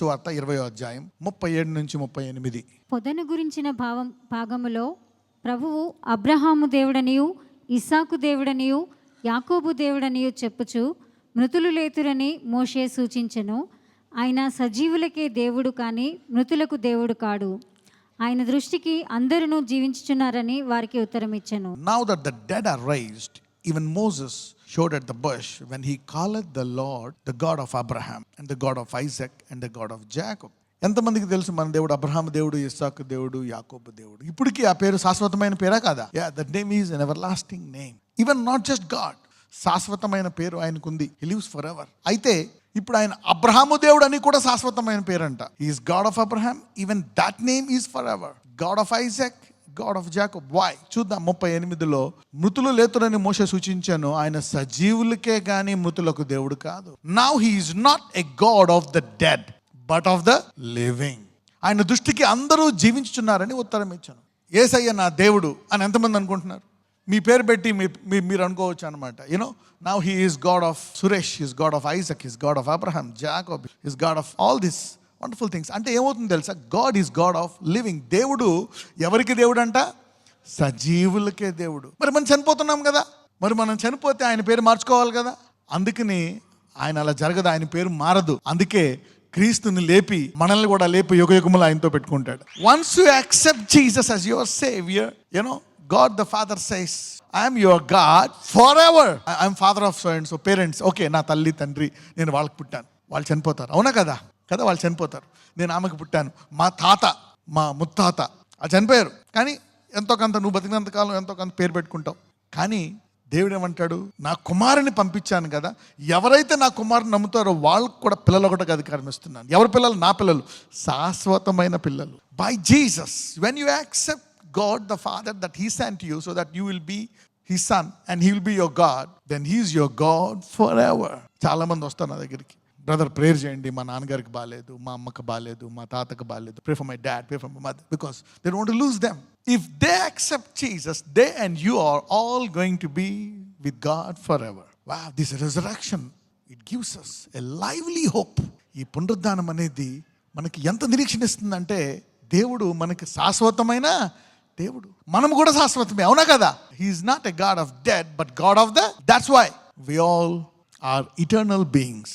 సువార్త 20వ అధ్యాయం 37 నుంచి 38. పొదను గురించిన భాగములో ప్రభువు అబ్రహాము దేవుడనియు ఇస్సాకు దేవుడనియు యాకోబు దేవుడనియు చెప్పుచు మృతులు లేతురని మోషే సూచించెను. ఆయన సజీవులకే దేవుడు కానీ మృతులకు దేవుడు కాడు. ఆయన దృష్టికి అందరూ జీవించుచున్నారని వారికి ఉత్తరం ఇచ్చెను. Now that the dead are raised, even Moses showed at the bush when he calleth the Lord the God of Abraham and the God of Isaac and the God of Jacob. ఎంతమందికి తెలుసు మన దేవుడు Abraham దేవుడు, ఇస్సాకు దేవుడు, యాకోబు దేవుడు. ఇప్పటికీ ఆ పేరు శాశ్వతమైన పేరా కాదా? that name is an everlasting name. Even not just God, శాశ్వతమైన పేరు ఆయనకుంది. He lives forever. అయితే ఇప్పుడు ఆయన అబ్రహాము దేవుడు అని కూడా శాశ్వతమైన పేరంట. He is God of Abraham, even that name is forever. God of Isaac, God of Jacob. Why? చూద్దాం 38లో మృతులు లేతురని మోషే సూచించాను, ఆయన సజీవులకే గాని మృతులకు దేవుడు కాదు. Now he is not a God of the dead but of the living. ఆయన దృష్టికి అందరూ జీవించుచున్నారని ఉత్తరం ఇచ్చాను. యేసయ్య నా దేవుడు అని ఎంతమంది అనుకుంటున్నారు? మీ పేరు పెట్టి మీరు అనుకోవచ్చు అనమాట. Now he is God of Suresh, he is God of Isaac, he is God of Abraham, Jacob, he is God of all these wonderful things. అంటే ఏమవుతుంది తెలుసా? God is God of living. దేవుడు ఎవరికి దేవుడు అంట? సజీవులకే దేవుడు. మరి మనం చనిపోతున్నాం కదా, మరి మనం చనిపోతే ఆయన పేరు మార్చుకోవాలి కదా. అందుకని ఆయన అలా జరగదు, ఆయన పేరు మారదు. అందుకే క్రీస్తుని లేపి మనల్ని కూడా లేపి యుగయుగములు ఆయనతో పెట్టుకుంటాడు. Once you accept Jesus as your savior, God the Father says, I am your God forever. I am father of so and so. Parents, okay, నా తల్లి తండ్రి నేను వాళ్ళకి పుట్టాను, వాళ్ళు చనిపోతారు. అవునా కదా? వాళ్ళు చనిపోతారు. నేను ఆమెకు పుట్టాను, మా తాత మా ముత్తాత చనిపోయారు. కానీ ఎంతో కొంత నువ్వు బతికినంత కాలం ఎంతో కొంత పేరు పెట్టుకుంటావు. కానీ దేవుడు ఏమంటాడు? నా కుమారుని పంపించాను కదా, ఎవరైతే నా కుమారుని నమ్ముతారో వాళ్ళకు కూడా పిల్లలు ఒకటి అధికారం ఇస్తున్నాను. ఎవరి పిల్లలు? నా పిల్లలు, శాశ్వతమైన పిల్లలు. By Jesus, when you accept God the Father that he sent you so that you will be his son and he will be your God, then he is your God forever. చాలా మంది వస్తారు నా దగ్గరికి, brother prayer చేయండి, మా నాన్నగారికి బాగాలేదు, మా అమ్మకి బాగాలేదు, మా తాతకి బాగాలేదు, pray for my dad, pray for my mother, because they don't want to lose them. If they accept Jesus, they and you are all going to be with God forever. Wow, this resurrection, it gives us a lively hope. ఈ పునరుద్ధానం అనేది మనకి ఎంత నిరీక్షణ ఇస్తుందంటే, దేవుడు మనకి శాశ్వతమైన దేవుడు, మనం కూడా శాశ్వతమే. అవునా కదా? He is not a God of dead but God of the. That's why we all are eternal beings.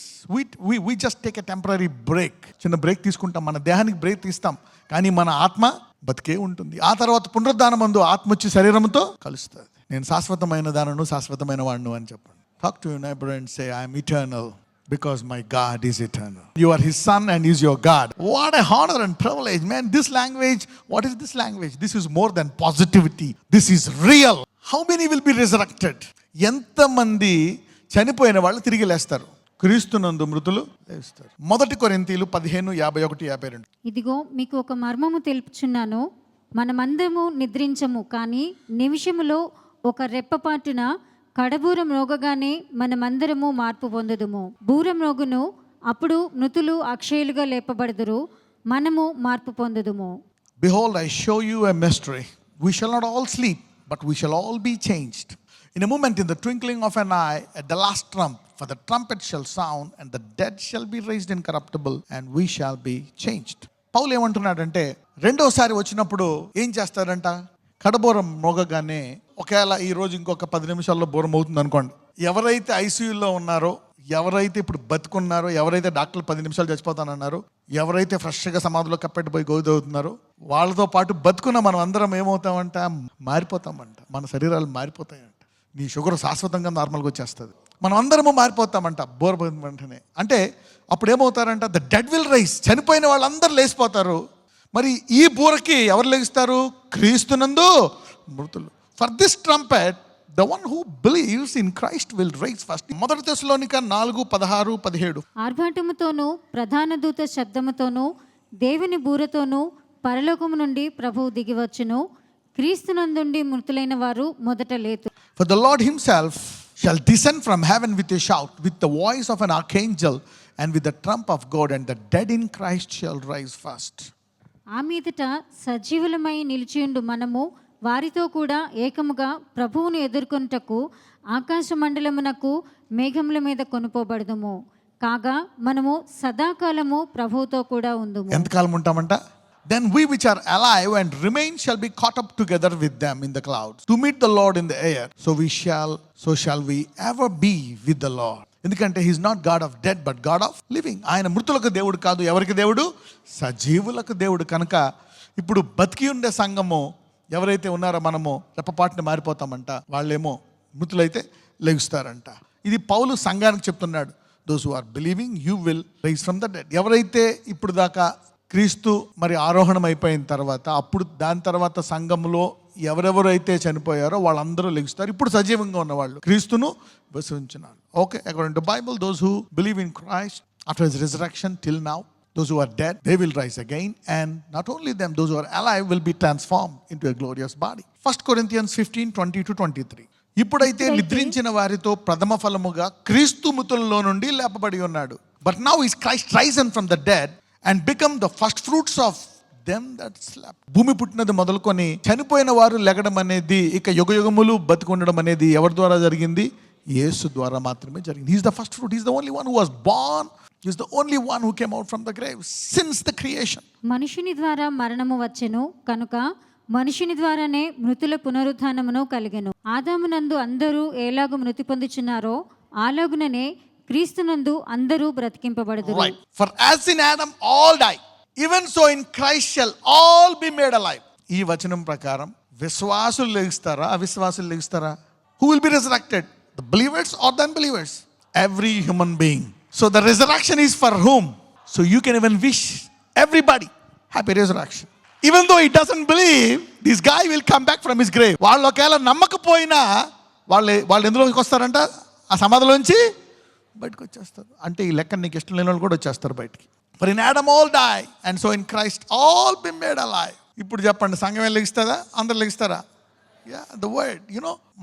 We just take a temporary break. చిన్న బ్రేక్ తీసుకుంటాం, మన దేహానికి బ్రేక్ తీస్తాం, కానీ మన ఆత్మ బతికే ఉంటుంది. ఆ తర్వాత పునరుద్ధానం మందు ఆత్మ వచ్చి శరీరంతో కలుస్తుంది. నేను శాశ్వతమైన దానను, శాశ్వతమైన వాడును అని చెప్పండి. Talk to your neighbor and say, I am eternal because my God is eternal. You are his son and he is your God. What a honor and privilege, man. This language, what is this language? This is more than positivity. This is real. How many will be resurrected? ఎంతమంది చనిపోయిన వాళ్ళు తిరిగి లేస్తారు? క్రీస్తునందు మృతులు లేస్తారు. 1 కొరింథీయులు 15:51-52. ఇదిగో మీకు ఒక మర్మము తెలుపుచున్నాను, మనమందరము నిద్రించము, కానీ నిమిషములో ఒక రెప్పపాటున కడబూర మ్రోగగానే మనమందరము మార్పు పొందుదుము. బూర మ్రోగును, అప్పుడు మృతులు అక్షయులుగా లేపబడుదురు, మనము మార్పు పొందుదుము. Behold, I show you a mystery. We shall not all sleep, but we shall all be changed. In a moment, in the twinkling of an eye, at the last trump, for the trumpet shall sound, and the dead shall be raised incorruptible, and we shall be changed. పౌలు ఏమంటున్నాడంటే, రెండోసారి వచ్చినప్పుడు ఏం చేస్తారంట? కడబోరం మోగగానే, ఒకవేళ ఈ రోజు ఇంకొక 10 నిమిషాల్లో బోరం అవుతుంది అనుకోండి, ఎవరైతే ఐసీయూలో ఉన్నారో, ఎవరైతే ఇప్పుడు బతుకున్నారో, ఎవరైతే డాక్టర్లు 10 నిమిషాలు చచ్చిపోతానన్నారో, ఎవరైతే ఫ్రెష్గా సమాధిలో కప్పెట్టిపోయి గోదవుతున్నారో, వాళ్ళతో పాటు బతుకున్న మనం అందరం ఏమవుతామంట? మారిపోతామంట. మన శరీరాలు మారిపోతాయంట. నీ షుగర్ శాశ్వతంగా నార్మల్గా వచ్చేస్తుంది. మనం అందరము మారిపోతామంట బోర్ వెంటనే. అంటే అప్పుడు ఏమవుతారంట? The dead will rise. చనిపోయిన వాళ్ళందరూ లేచిపోతారు. మరి ఈ బూరకి ఎవరు లేస్తారు? క్రీస్తునందు మృతులు. For this trumpet the one who believes in Christ will rise first. 1 తెస్సలోనిక 4:16-17. ఆర్భాటముతోనూ ప్రధాన దూత శబ్దముతోనూ దేవుని బూరతోనూ పరలోకము నుండి ప్రభువు దిగివచ్చును. క్రీస్తునందుండి మృతులైన వారు మొదట లేతు. For the Lord himself shall descend from heaven with a shout, with the voice of an archangel, and with the trump of God, and the dead in Christ shall rise first. ఆ మీదట సజీవులమై నిలిచియుండు మనము వారితో కూడా ఏకముగా ప్రభువును ఎదుర్కొనుటకు ఆకాశ మండలమునకు మేఘముల మీద కొనుపోబడదుము. కాగా మనము సదాకాలము ప్రభువుతో కూడా ఉందుము. ఎంతకాలం ఉంటామంట? Then we which are alive and remain shall be caught up together with them in the clouds to meet the Lord in the air. So shall we ever be with the Lord. ఎందుకంటే he's not God of dead but God of living. ఆయన మృతులకు దేవుడు కాదు, ఎవరికి దేవుడు? సజీవులకు దేవుడు. కనుక ఇప్పుడు బతికి ఉండే సంఘము ఎవరైతే ఉన్నారో మనము రెప్పపాటుని మారిపోతామంట, వాళ్ళేమో మృతులైతే లెగుస్తారంట. ఇది పౌలు సంఘానికి చెప్తున్నాడు. Those who are believing you will rise from the dead. ఎవరైతే ఇప్పుడు దాకా క్రీస్తు మరి ఆరోహణం అయిపోయిన తర్వాత, అప్పుడు దాని తర్వాత సంఘంలో ఎవరెవరైతే చనిపోయారో వాళ్ళందరూ లెగుస్తారు. ఇప్పుడు సజీవంగా ఉన్న వాళ్ళు క్రీస్తును విశ్వసించున్నారు. Okay, according to Bible, those who believe in Christ after his resurrection till now, those who are dead, they will rise again, and not only them, those who are alive will be transformed into a glorious body. 1 Corinthians 15:20-23. ఇప్పుడైతే నిద్రించిన వారితో ప్రథమ ఫలముగా క్రీస్తు మృతులలో నుండి లేపబడి ఉన్నాడు. But now is Christ risen from the dead and become the first fruits of them that slept. భూమి పుట్టినది మొదలుకొని చనిపోయిన వారు లెగడం అనేది, ఇక యుగయుగములు బతికొండడం అనేది ఎవరి ద్వారా జరిగింది? యేసు ద్వారా మాత్రమే జరిగింది. He is the first fruit. He is the only one who was born. He is the only one who came out from the grave since the creation. మనుషుని ద్వారా మరణము వచ్చెను కనుక మనుషుని ద్వారానే మృతుల పునరుత్థానమును కలిగెను. ఆదామునందు అందరూ ఏలాగు మృతి పొందుచున్నారో ఆలాగుననే క్రీస్తునందు అందరూ బ్రతికింపబడుదురు. Right. For as in Adam all die, even so in Christ shall all be made alive. ఈ వచనం ప్రకారం విశ్వాసులు లెగుస్తారా, అవిశ్వాసులు లెగుస్తారా? Who will be resurrected? The believers or the unbelievers? Every human being. So the resurrection is for whom? So you can even wish everybody happy resurrection. Even though he doesn't believe, this guy will come back from his grave. వాళ్ళు ఒకవేళ నమ్మకపోయినా వాళ్ళు ఎందులోకి వస్తారంట? ఆ సమాధిలోంచి బయటకు వచ్చేస్తారు. అంటే ఈ లెక్క నీకు ఇష్టం లేని వాళ్ళు కూడా వచ్చేస్తారు బయటికి. For in Adam all die, and so in Christ all be made alive. ఇప్పుడు చెప్పండి, సంఘం లెగిస్తుందా? అందరు లెగిస్తారా? Yeah, the word,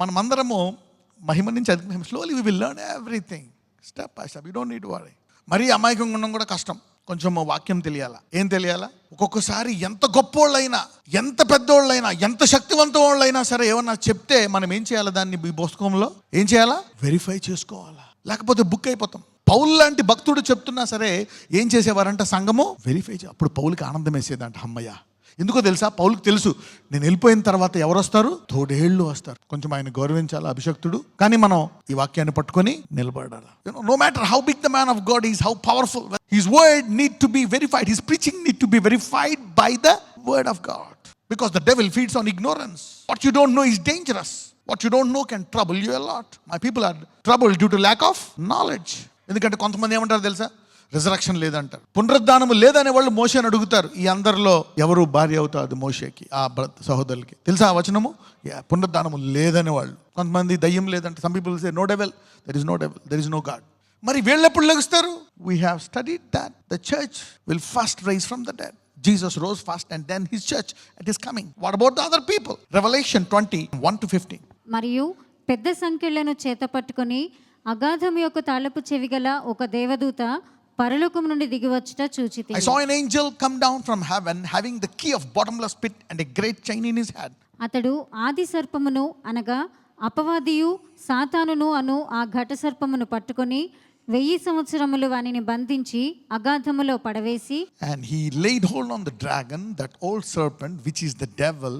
మనమందరము మహిమ నుంచి అది slowly we will learn everything. Step by step. You don't need to worry. మరీ అమాయకంగా ఉండడం కూడా కష్టం. కొంచెం వాక్యం తెలియాలా. ఏం తెలియాలా? ఒక్కొక్కసారి ఎంత గొప్పోళ్ళైనా, ఎంత పెద్దోళ్ళైనా, ఎంత శక్తివంతోళ్ళైనా సరే ఏమన్నా చెప్తే మనం ఏం చేయాలి? దాన్ని ఈ పుస్తకంలో ఏం చేయాలా? వెరిఫై చేసుకోవాలా, లేకపోతే బుక్ అయిపోతాం. పౌలు లాంటి భక్తుడు చెప్తున్నా సరే ఏం చేసేవారంట? సంఘము వెరిఫై అప్పుడు పౌలుకి ఆనందం వేసేదంట. అమ్మయ్య, ఎందుకో తెలుసా? పౌలుకి తెలుసు, నేను వెళ్ళిపోయిన తర్వాత ఎవరు వస్తారు? తోడేళ్ళు వస్తారు. కొంచెం ఆయన గౌరవించాలి అభిషక్తుడు. కానీ మనం ఈ వాక్యాన్ని పట్టుకొని నిలబడాలి. No matter how big the man of God is, how powerful, his word need to be verified, his preaching need to be verified by the word of God. Because the devil feeds on ignorance. What you don't know is dangerous. What you don't know can trouble you a lot. My people are troubled due to lack of knowledge. ఎందుకంటే కొంతమంది ఏమంటారు తెలుసా? Resurrection లేదంటారు, పునరుద్ధానము లేదనే వాళ్ళు మోషేని అడుగుతారు. ఈ అందరిలో ఎవరు భార్య అవుతారు మోషేకి, ఆ సహోదరులకి? తెలుసా ఆ వచనము? పునరుద్ధానము లేదనే వాళ్ళు. కొంతమంది దయ్యం లేదంట. Some people say no devil, there is no devil, there is no God. మరి వీళ్ళు ఎప్పుడు లెగుస్తారు? We have studied that the church will first rise from the dead. Jesus rose first and then his church it is coming. What about the other people? Revelation 20:1-15. మరియు పెద్ద సంఖ్యలను చేత పట్టుకొని అగాధం యొక్క తాళపు చెవిగల ఒక దేవదూత పరలోకం నుండి దిగివచ్చుట చూచితిని. I saw an angel come down from heaven having the key of bottomless pit and a great chain in his hand. అతడు ఆది సర్పమును అనగా అపవాదియు సాతానును అను ఆ ఘట సర్పమును పట్టుకొని 1000 సంవత్సరములు వానిని బంధించి అగాధములో పడవేసి, and he laid hold on the dragon, that old serpent which is the devil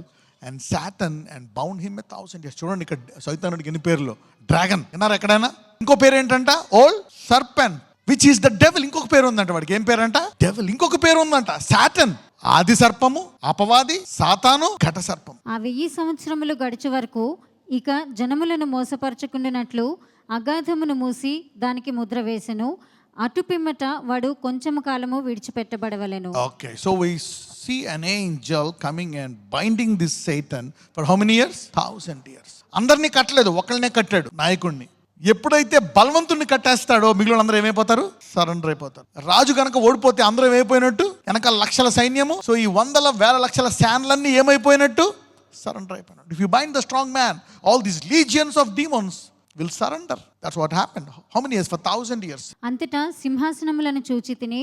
and Satan, and bound him 1,000 years. చూడండి, ఇక్కడ సైతానుడికి ఎన్ని పేర్లు. డ్రాగన్ విన్నారా ఎక్కడైనా? ఇంకో పేరు ఏంటంట? Old serpent which is the devil. ఇంకొక పేరు ఉందంట వాడికి. ఏం పేరంట? డెవిల్. ఇంకొక పేరు ఉందంట సాటన్. ఆది సర్పము, అపవాది, సాతాను, ఘట సర్పం. ఆ 1000 సంవత్సరములు గడిచే వరకు ఇక జనములను మోసపరచుకున్నట్లు అగాధమును మూసి దానికి ముద్ర వేసెను. అటు పిమ్మట వాడు కొంచెము కాలము విడిచిపెట్టబడవలెను. Okay, so we see an angel coming and binding this Satan for how many years? 1000 years. అందరినీ కట్టలేదు, ఒకళ్ళనే కట్టాడు, నాయకుడిని. ఎప్పుడైతే బలవంతుడిని కట్టేస్తాడో మిగిలిన అందరూ ఏమైపోతారు? సరెండర్ అయిపోతారు. రాజు కనుక ఓడిపోతే అందరూ ఏమైపోయినట్టు? వెనక లక్షల సైన్యము, సో ఈ వందల వేల లక్షల శాన్లన్నీ ఏమైపోయినట్టు? సరెండర్ అయిపోయినట్టు. If you bind the strong man, all these legions of demons will surrender. That's what happened. How many years? For 1000 years. అంతటా సింహాసనములను చూచితిని,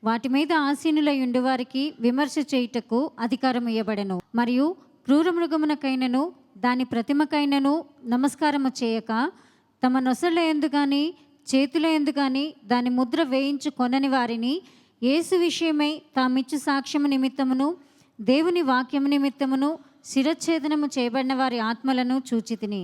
వాటి మీద ఆసీనులై ఉండు వారికి విమర్శ చేయుటకు అధికారం ఇవ్వబడెను. మరియు క్రూర మృగమునకైనను దాని ప్రతిమకైనను నమస్కారము చేయక తమ నొసళ్ళ యందు గాని చేతిలో ఎందు కానీ దాని ముద్ర వేయించు కొనని వారిని యేసు విషయమై తామిచ్చు సాక్ష్యము నిమిత్తమును దేవుని వాక్యము నిమిత్తమును శిరచ్ఛేదనము చేయబడిన వారి ఆత్మలను చూచితిని.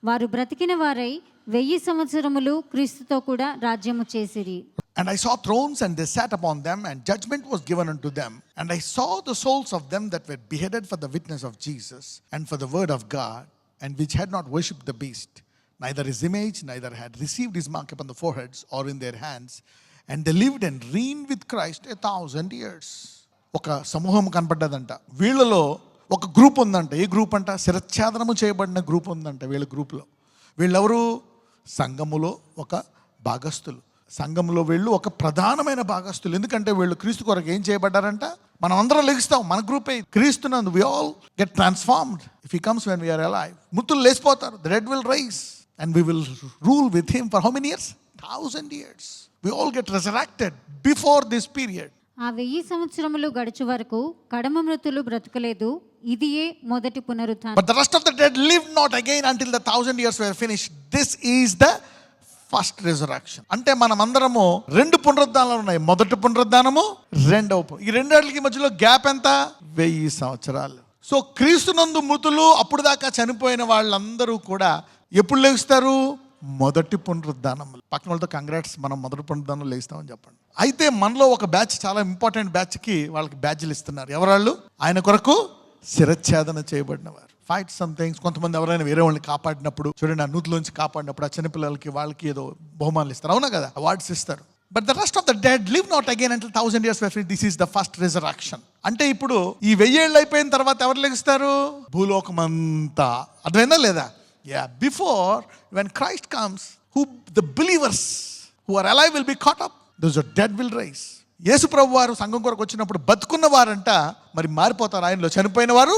వారు బ్రతికిన వారై 1000 సంవత్సరములు క్రీస్తుతో కూడా రాజ్యము చేసిరి. And I saw thrones, and they sat upon them, and judgment was given unto them. And I saw the souls of them that were beheaded for the witness of Jesus and for the word of God, and which had not worshipped the beast, neither his image, neither had received his mark upon the foreheads or in their hands. And they lived and reigned with Christ 1,000 years. ఒక సమూహం కనపడ్డదంట. వీళ్ళలో ఒక group ఉందంట. ఏ group అంట? శిరచ్ఛేదనము చేయబడిన group ఉందంట వీళ్ళ గ్రూప్లో. వీళ్ళెవరు? సంఘములో ఒక భాగస్థులు. సంఘంలో వీళ్ళు ఒక ప్రధానమైన భాగస్థులు. ఎందుకంటే వీళ్ళు క్రీస్తు కొరకు ఏం చేయబడ్డారంట? మనం అందరం లెగిస్తాం. మన గ్రూపే క్రీస్తునందు we all get transformed if he comes when we are alive. మృతులు లేచిపోతారు. The dead will rise and we will rule with him for how many years? 1,000 years. We all get resurrected before this period. ఆ 1000 సంవత్సరములు గడుచు వరకు కడమ మృతులు బ్రతకలేదు. ఇదియే మొదటి పునరుత్థానం. But the rest of the dead live not again until the 1,000 years were finished. This is the first resurrection. అంటే మనం అందరము 2 పునరుద్ధానాలు ఉన్నాయి. మొదటి పునరుద్ధానము, రెండవ. ఈ రెండాటికి మధ్యలో గ్యాప్ ఎంత? 1000 సంవత్సరాలు. సో క్రీస్తునందు మృతులు అప్పుడు దాకా చనిపోయిన వాళ్ళందరూ కూడా ఎప్పుడు లేస్తారు? మొదటి పునరుద్ధానం. పక్కన వాళ్ళతో కంగ్రాట్స్, మనం మొదటి పునరుద్ధానం లేస్తామని చెప్పండి. అయితే మనలో ఒక బ్యాచ్, చాలా ఇంపార్టెంట్ బ్యాచ్కి వాళ్ళకి బ్యాడ్జ్లు ఇస్తున్నారు. ఎవరాళ్ళు? ఆయన కొరకు శిరచ్ఛేదన చేయబడిన వారు. Fight some things. కొంతమంది ఎవరైనా వేరే వాళ్ళని కాపాడినప్పుడు చూడండి, ఆ నూతులోంచి కాపాడినప్పుడు ఆ చిన్నపిల్లలకి వాళ్ళకి ఏదో బహుమానాలు ఇస్తారు, అవునా కదా? అవార్డ్స్ ఇస్తారు. But the rest of the dead live not again until 1,000 years were finished. This is the first resurrection. అంటే ఇప్పుడు ఈ 1000 ఏళ్ళు అయిపోయిన తర్వాత ఎవరు లెగుస్తారు? భూలోకమంతా. అర్థమైందా లేదా? Yeah. Before when Christ comes, who the believers who are alive will be caught up, those dead will rise. Yesu ప్రభు వారు సంఘం కొరకు వచ్చినప్పుడు బతుకున్న వారంట మరి మారిపోతారు. ఆయనలో చనిపోయిన వారు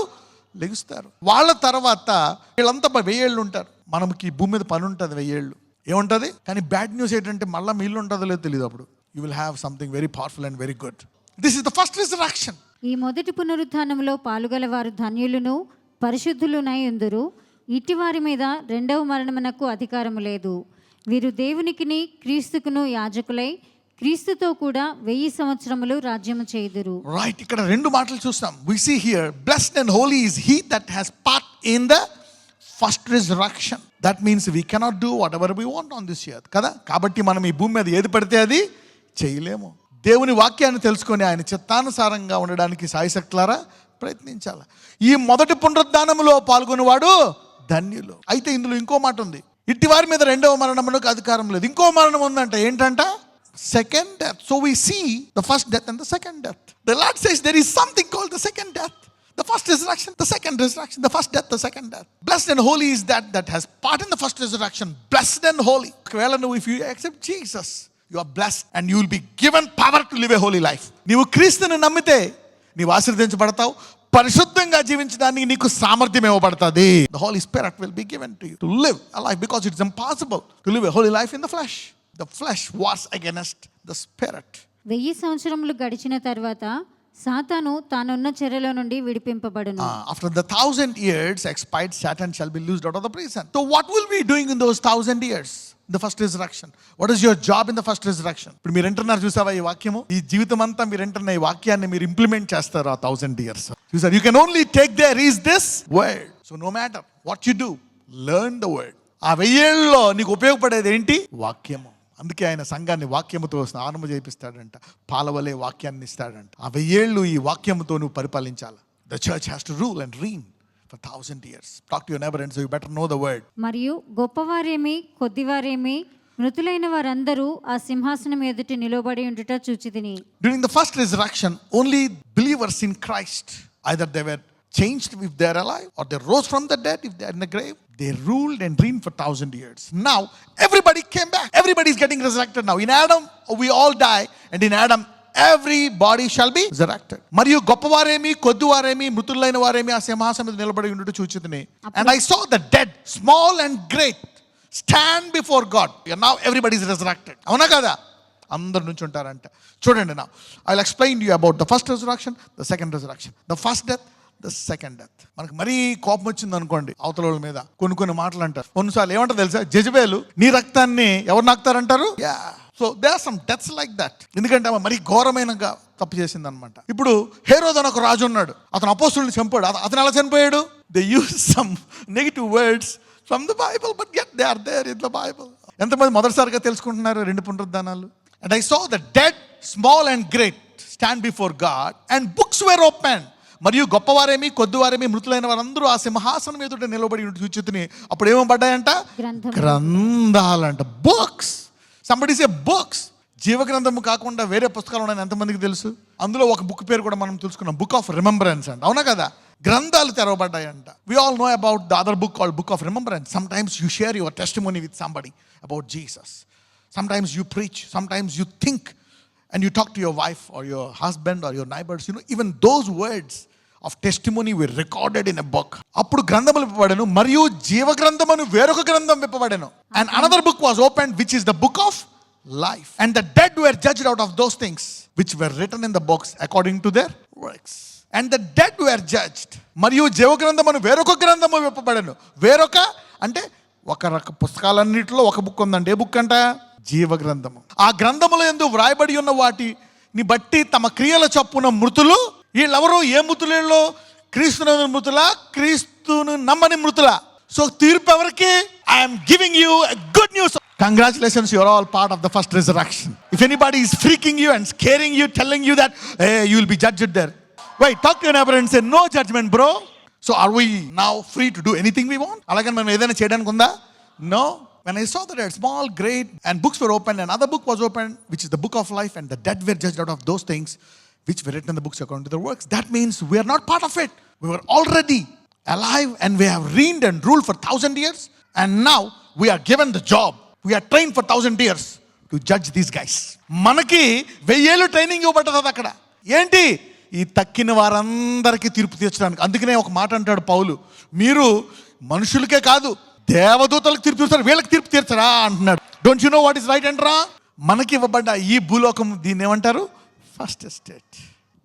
లెగుస్తారు. వాళ్ళ తర్వాత వీళ్ళంతా 1000 ఏళ్ళు ఉంటారు. మనకి భూమి మీద పని ఉంటుంది 1000 ఏళ్ళు. ఏముంటుంది? కానీ బ్యాడ్ న్యూస్ ఏంటంటే మళ్ళీ మీ ఇల్లు ఉంటుందో లేదో తెలియదు. అప్పుడు you will have something very powerful and very good. This is the first resurrection. ఈ మొదటి పునరుత్థానంలో పాలుగలవారు ధన్యులను పరిశుద్ధులునై ఉందురు. ఇట్టి వారి మీద రెండవ మరణమునకు అధికారము లేదు. వీరు దేవునికిని క్రీస్తుకును యాజకులై క్రీస్తుతో కూడా 1000 సంవత్సరములు రాజ్యము చేయుదురు. రైట్. ఇక్కడ 2 మాటలు చూస్తాం. We see here, blessed and holy is he that has part in the first resurrection. That means we cannot do whatever we want on this earth కదా. కాబట్టి మనం ఈ భూమి మీద ఏది పడితే అది చేయలేము. దేవుని వాక్యాన్ని తెలుసుకొని ఆయన చిత్తానుసారంగా ఉండడానికి సాయశక్తులారా ప్రయత్నించాలి. ఈ మొదటి పునరుద్ధానములో పాల్గొనేవాడు ధన్యులు. అయితే ఇందులో ఇంకో మాట ఉంది. ఇట్టి వారి మీద రెండవ మరణమునకు అధికారం లేదు. ఇంకో మరణం ఉందంట. ఏంటంట? Second death. So we see the first death and the second death. The Lord says there is something called the second death. The first resurrection, the second resurrection, the first death, the second death. Blessed and holy is that has part in the first resurrection. Blessed and holy. If you accept Jesus, you are blessed and you will be given power to live a holy life. నీవు క్రీస్తుని నమ్మితే నీవు ఆశీర్వదించబడతావు. పరిశుద్ధంగా జీవించడానికి నీకు సామర్థ్యం ఇవ్వబడుతుంది. The Holy Spirit will be given to you to live a life, because it's impossible to live a holy life in the flesh. The flesh wars against the spirit. 1000 సంవత్సరములు గడిచిన తర్వాత సాతాను తానున్న చెరలో నుండి విడిపింపబడును. After the 1,000 years expired, Satan shall be loosed out of the prison. So what will we doing in those 1,000 years? The first resurrection. What is your job in the first resurrection? ఇప్పుడు మీరు వింటున్నారు చూసావా ఈ వాక్యము? ఈ జీవితం అంతా మీరు వింటున్న ఈ వాక్యాన్ని మీరు ఇంప్లిమెంట్ చేస్తారు ఆ 1000 years. చూసారు? You can only take there is this word. So no matter what you do, learn the word. ఆ 1000 ఏళ్ళలో నీకు ఉపయోగపడేది ఏంటి? వాక్యము. అందుకే ఆయన సంఘాన్ని వాక్యముతో స్నానము చేపిస్తాడంట. పాలవలే వాక్యాన్ని ఇస్తాడంట. ఆ 1000 ఏళ్ళు ఈ వాక్యముతో నువ్వు పరిపాలించాలి. The church has to rule and reign for 1,000 years. Talk to your neighbor and say, you better know the word. మరియు గొప్పవారేమి కొద్దివారేమి మృతులైన వారందరూ ఆ సింహాసనం ఎదుట నిలబడి ఉండుట చూచితిని. During the first resurrection, only believers in Christ, either they were changed if they are alive, or they rose from the dead if they are in the grave. They ruled and reigned for 1,000 years. Now everybody came back. Everybody is getting resurrected now. In Adam we all die, and in Adam every body shall be resurrected. మరియు గొప్పవారేమి కొద్దివారేమి మృతులైన వారేమి ఆ సింహాసనం మీద నిలబడి ఉండుట చూచితిని. And I saw the dead, small and great, stand before God. Now everybody is resurrected. అవునా కదా? అందరు నుంచి ఉంటారంట. చూడండి, now I'll explain to you about the first resurrection, the second resurrection, the first death, the second death. మనకు మరీ కోపం వచ్చింది అనుకోండి అవతల వాళ్ళ మీద, కొన్ని మాటలు అంటారు. కొన్నిసార్లు ఏమంటారు తెలుసా, జెజబేలు నీ రక్తాన్ని ఎవరు నాకుతారంటారు. So they are some deaths like that. ఎందుకంటే ఆమె మరీ ఘోరమైన తప్పు చేసింది అనమాట. ఇప్పుడు హేరోదు అని ఒక రాజు ఉన్నాడు, అతను అపోస్తుల్ని చంపాడు. అతను ఎలా చనిపోయాడు? They use some negative words from the Bible, but yet they are there in the Bible. ఎంతమంది మొదటిసారిగా తెలుసుకుంటున్నారు 2 పునరుద్ధానాలు? And I saw the dead small and great stand before God and books were open. మరియు గొప్పవారేమి కొద్దివారేమి మృతులైన వారందరూ ఆ సింహాసనం ఎదుట నిలబడి చూచితిని. అప్పుడు ఏమో పడ్డాయంట? గ్రంథాలంట. బుక్స్. Somebody say books. జీవగ్రంథము కాకుండా వేరే పుస్తకాలు ఉన్నాయని ఎంతమందికి తెలుసు? అందులో ఒక బుక్ పేరు కూడా మనం తెలుసుకున్నాం, బుక్ ఆఫ్ రిమెంబరెన్స్ అంట. అవునా కదా? గ్రంథాలు తెరవబడ్డాయంట. We all know about the other book called book of remembrance. Sometimes you share your testimony with somebody about Jesus. Sometimes you preach, sometimes you think and you talk to your wife or your husband or your neighbors. You know, even those words of testimony were recorded in a book. అప్పుడు గ్రంథములు విప్పబడెను, మరియు జీవ గ్రంథమును వేరొక గ్రంథం విప్పబడెను. And another book was opened, which is the book of life. And the dead were judged out of those things which were written in the books according to their works. And the dead were judged. మరియు జీవ గ్రంథమును వేరొక గ్రంథము విప్పబడెను. వేరొక అంటే ఒక రక పుస్తకాలన్నిటిలో ఒక బుక్ ఉందండి. ఏ బుక్ అంట? జీవ గ్రంథము. ఆ గ్రంథములో యందు వ్రాయబడి ఉన్న వాటిని బట్టి తమ క్రియల చొప్పున మృతులు. వీళ్ళెవరు? ఏ మృతులలో? క్రీస్తును మృతులా, క్రీస్తును నమ్మని మృతులా? సో తీర్పు ఎవరికి? I'm giving you good news. Congratulations, you're all part of the first resurrection. If anybody is freaking you and scaring you, telling you that you will be judged there, wait, talk to your neighbor and say no judgment bro. So are we now free to do anything we want? అలాగే మనం ఏదైనా చేయడానికి ఉందా? No. When I saw that a small, great, and books were opened, and another book was opened, which is the book of life, and the dead were judged out of those things which were written in the books according to their works. That means we are not part of it. We were already alive, and we have reigned and ruled for 1,000 years, and now we are given the job. We are trained for 1,000 years to judge these guys. మనకి 1000 ఏళ్ళు training ఇవ్వబడ్డది అక్కడ. ఏంటి? ఈ తక్కిన వారందరికీ తీర్పు తీర్చడానికి. అందుకనే ఒక మాట అంటాడు పౌలు, మీరు మనుషులకే కాదు దేవదూతలకు తీర్పు తీర్చారు, వీళ్ళకి తీర్పు తీర్చరా అంటున్నాడు. Don't you know what is right and wrong? మనకి ఇవ్వబడ్డ ఈ భూలోకం, దీన్ని ఏమంటారు? First estate.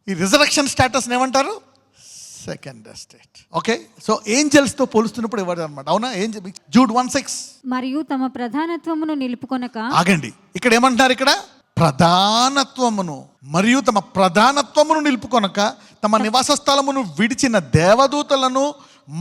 ఈ రిజరక్షన్ స్టేటస్ ఏమంటారు? Second estate. Okay, so angels తో పోలుస్తున్నప్పుడు ఇవ్వదు అనమాట. అవునా? జూడ్ 1:6. మరియు తమ ప్రధానత్వమును నిలుపుకొనక. ఆగండి, ఇక్కడ ఏమంటున్నారు? ఇక్కడ ప్రధానత్వమును మరియు తమ ప్రధానత్వమును నిలుపుకొనక తమ నివాస స్థలమును విడిచిన దేవదూతలను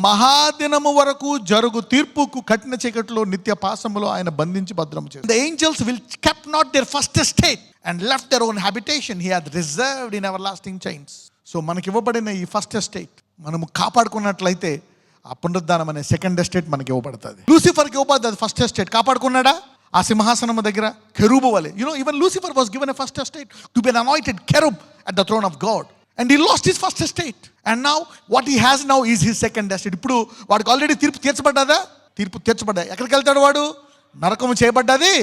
మహాదినము వరకు జరుగు తీర్పుకు కఠిన చీకటిలో నిత్య పాశములో ఆయన బంధించి భద్రము చేశాడు. The angels will kept not their first estate and left their own habitation. He had reserved in everlasting chains. So మనకి ఇవ్వబడిన ఈ ఫస్ట్ ఎస్టేట్ మనము కాపాడుకున్నట్లయితే ఆ పునరుద్ధానం అనే సెకండ్ ఎస్టేట్ మనకి ఇవ్వబడుతుంది. లూసిఫర్కి ఇవ్వబడ్డది ఫస్ట్ ఎస్టేట్. కాపాడుకున్నాడా? ఆ సింహాసనం దగ్గర కెరూబు వలె. You know, even Lucifer was given a first estate to be an anointed cherub at the throne of God. And he lost his first estate. And now what he has now is his second estate. ఇప్పుడు వాడికి already తీర్పు తీర్చబడ్డదా? తీర్పు తీర్చబడ్డా. ఎక్కడికి వెళ్తాడు వాడు? నరకము చేయబడ్డది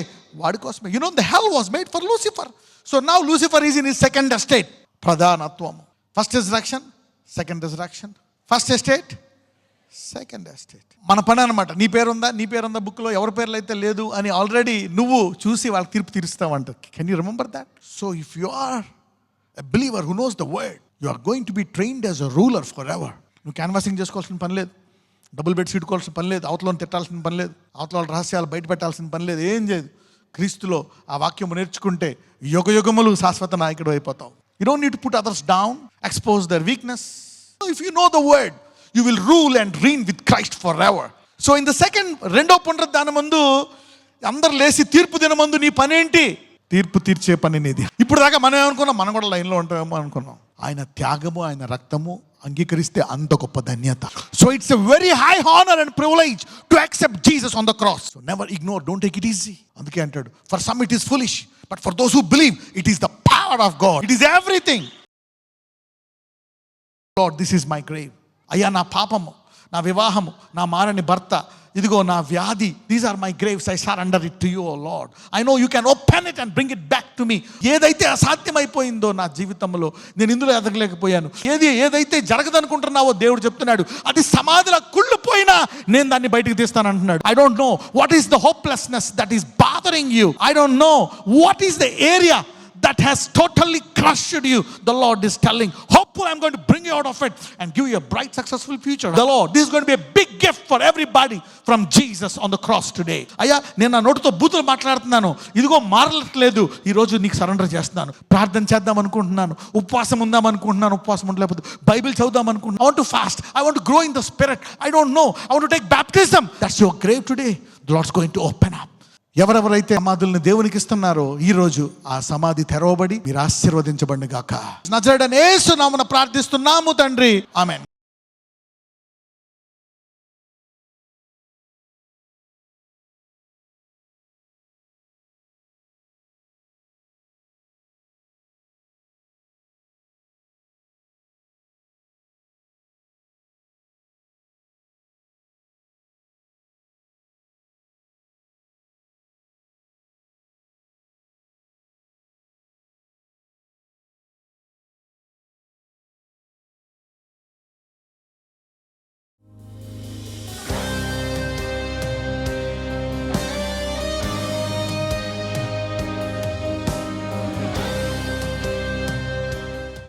వాడి కోసమే. You know, the hell was made for Lucifer. So now Lucifer is in his second estate. ప్రధానత్వము. First resurrection, second resurrection. First estate, second estate. మన పని అనమాట. నీ పేరుందా బుక్లో, ఎవరి పేర్లు అయితే లేదు అని ఆల్రెడీ నువ్వు చూసి వాళ్ళకి తీర్పు తీరుస్తావంట. Can you remember that? So if you are a believer who knows the word, you are going to be trained as a ruler forever. నువ్వు క్యాన్వాసింగ్ చేసుకోవాల్సిన పని లేదు, డబుల్ బెడ్ సీట్ కోవాల్సిన పని లేదు, అవతలను తిట్టాల్సిన పని లేదు, అవతల రహస్యాలు బయట పెట్టాల్సిన పని లేదు, ఏం చేయదు. క్రీస్తులో ఆ వాక్యము నేర్చుకుంటే యుగములు శాశ్వత నాయకుడు అయిపోతావు. You don't need to put others down, expose their weakness. So if you know the word, you will rule and reign with Christ forever. So in the second, రెండో పునరుద్ధానం ముందు అందరు లేచి తీర్పు దినమందు నీ పని ఏంటి? తీర్పు తీర్చే పని నీది. ఇప్పుడు దాకా మనం ఏమనుకున్నాం? మనం కూడా లైన్లో ఉంటామేమో అనుకున్నాం. ఆయన త్యాగము, ఆయన రక్తము అంగీకరిస్తే అంత గొప్ప ధన్యత. So it's a very high honour and privilege to accept Jesus on the cross. So never ignore, don't take it easy. అందుకే అంటాడు, for some it is foolish, but for those who believe it is the power of God. It is everything. Lord, this is my grave. అయ్యా, నా పాపము, నా వివాహము, నా మారని భర్త, ఇదిగో నా వ్యాధి, these are my graves. I surrender it to you, O Lord. I know you can open it and bring it back to me. ఏదైతే అసాధ్యమైపోయిందో నా జీవితంలో, నేను ఇందులో ఎదగలేకపోయాను, ఏదైతే జరగదనుకుంటున్నావో దేవుడు చెప్తున్నాడు, అది సమాధిలో కుళ్ళిపోయినా నేను దాన్ని బయటకు తీస్తాను అంటున్నాడు. I don't know what is the hopelessness that is bothering you. I don't know what is the area that has totally crushed you. The Lord is telling, hope gospel, I'm going to bring you out of it and give you a bright, successful future. The Lord, this is going to be a big gift for everybody from Jesus on the cross today. అయ్యా, నేను నా నోటితో బూతులు మాట్లాడుతున్నాను, ఇదిగో మారట్లేదు, ఈ రోజు నీకు సరెండర్ చేస్తున్నాను. ప్రార్థన చేద్దాం అనుకుంటున్నాను, ఉపవాసం ఉందాం అనుకుంటున్నాను, ఉపవాసం ఉండలేకపోతే బైబిల్ చదువుదాం అనుకుంటున్నాను. I want to fast, I want to grow in the spirit, I don't know, I want to take baptism. That's your grave today. The Lord's going to open up. ఎవరెవరైతే సమాధుల్ని దేవునికి ఇస్తున్నారో ఈ రోజు ఆ సమాధి తెరవబడి మీరు ఆశీర్వదించబడిన గాక. నజరేయుడైన యేసు నామమున ప్రార్థిస్తున్నాము తండ్రి, ఆమేన్.